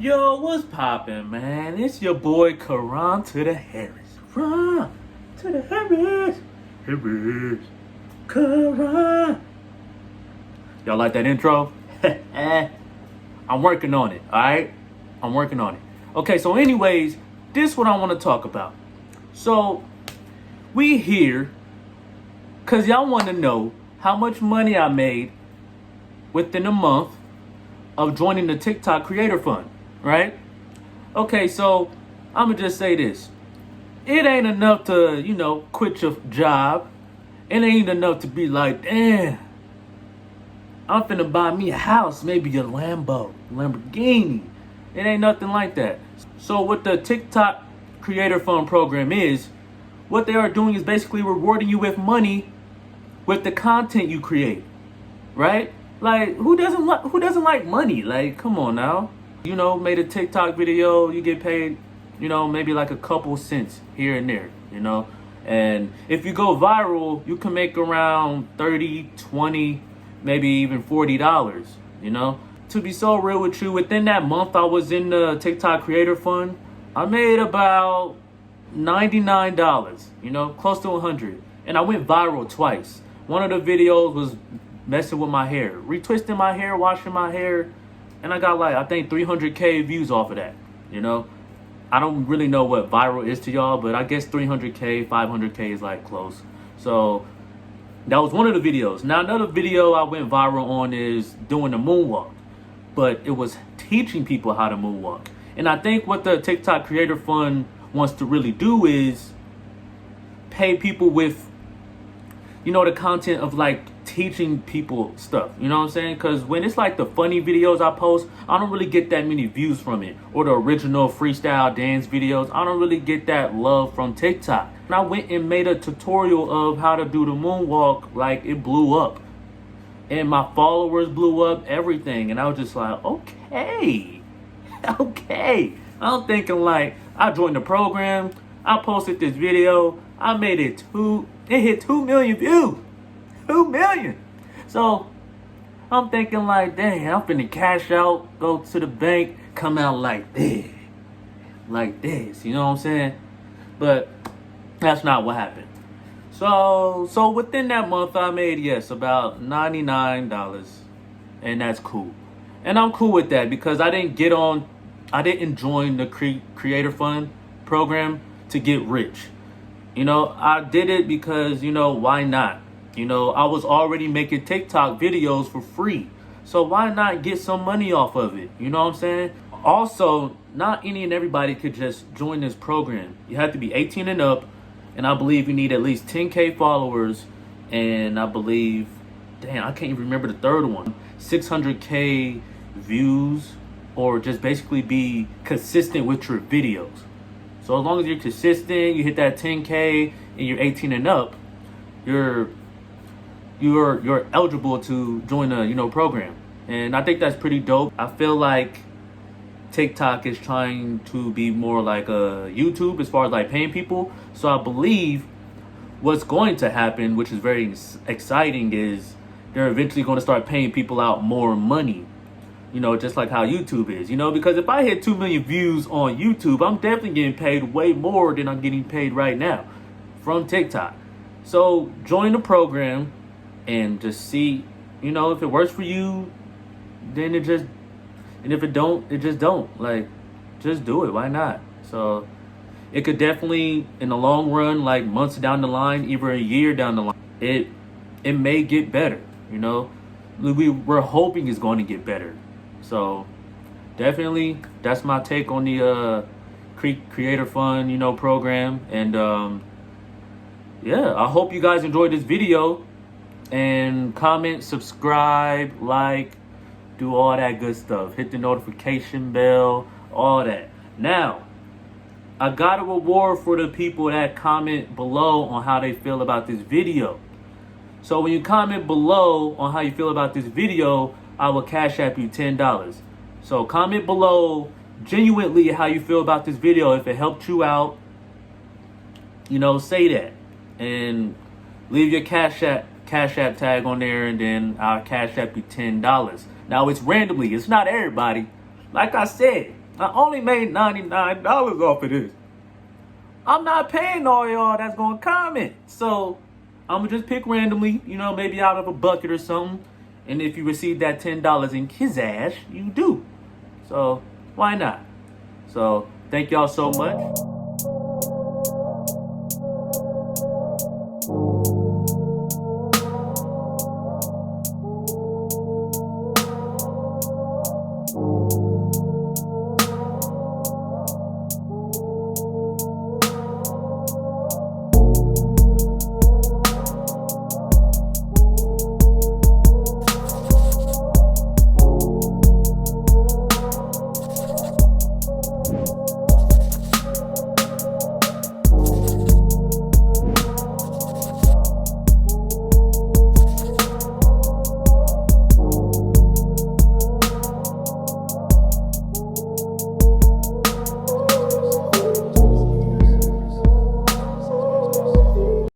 Yo, what's poppin', man? It's your boy Karan to the Harris. Karan to the Harris. Harris. Karan. Y'all like that intro? I'm working on it, alright? I'm working on it. Okay, so anyways, this is what I want to talk about. So, we here because y'all want to know how much money I made within a month of joining the TikTok Creator Fund, right? Okay, so I'm going to just say this. It ain't enough to, quit your job. It ain't enough to be like, damn, I'm finna buy me a house, maybe a Lamborghini. It ain't nothing like that. So what the TikTok Creator Fund program is, what they are doing is basically rewarding you with money with the content you create, right? Like, who doesn't like money? Like, come on now. Made a TikTok video, you get paid, maybe like a couple cents here and there, And if you go viral, you can make around 30, 20, maybe even $40, To be so real with you, within that month I was in the TikTok Creator Fund, I made about $99, close to 100. And I went viral twice. One of the videos was messing with my hair, retwisting my hair, washing my hair, and I got I think 300K views off of that, I don't really know what viral is to y'all, but I guess 300K, 500K is close. So that was one of the videos. Now another video I went viral on is doing the moonwalk, but it was teaching people how to moonwalk. And I think what the TikTok Creator Fund wants to really do is pay people with, the content of teaching people stuff, you know what I'm saying? Because when it's the funny videos I post, I don't really get that many views from it. Or the original freestyle dance videos, I don't really get that love from TikTok. And I went and made a tutorial of how to do the moonwalk, it blew up. And my followers blew up, everything. And I was just like, okay. I'm thinking I joined the program, I posted this video, I made it hit 2 million views. 2 million. So I'm thinking dang, I'm finna cash out, go to the bank, come out like this, you know what I'm saying? But that's not what happened. So within that month I made, about $99, and that's cool. And I'm cool with that because I didn't join the Creator Fund program to get rich. I did it because, why not? I was already making TikTok videos for free. So why not get some money off of it? You know what I'm saying? Also, not any and everybody could just join this program. You have to be 18 and up. And I believe you need at least 10K followers. And I believe, I can't even remember the third one. 600K views, or just basically be consistent with your videos. So as long as you're consistent, you hit that 10K and you're 18 and up, you're eligible to join a program. And I think that's pretty dope. I feel like TikTok is trying to be more like a YouTube as far as paying people. So I believe what's going to happen, which is very exciting, is they're eventually going to start paying people out more money. Just like how YouTube is, because if I hit 2 million views on YouTube, I'm definitely getting paid way more than I'm getting paid right now from TikTok. So join the program and just see, if it works for you, then and if it don't, it just don't. Just do it. Why not? So it could definitely, in the long run, months down the line, even a year down the line, it may get better, We're hoping it's going to get better. So definitely, that's my take on the Creator Fund, program. And I hope you guys enjoyed this video. And comment, subscribe, do all that good stuff. Hit the notification bell, all that. Now, I got a reward for the people that comment below on how they feel about this video. So when you comment below on how you feel about this video, I will cash app you $10. So comment below genuinely how you feel about this video. If it helped you out, say that. And leave your cash app tag on there, and then I'll cash app you $10. Now it's randomly, it's not everybody. Like I said, I only made $99 off of this. I'm not paying all y'all that's gonna comment. So I'm gonna just pick randomly, you know, maybe out of a bucket or something. And if you receive that $10 in Kizash, you do. So why not? So thank y'all so much.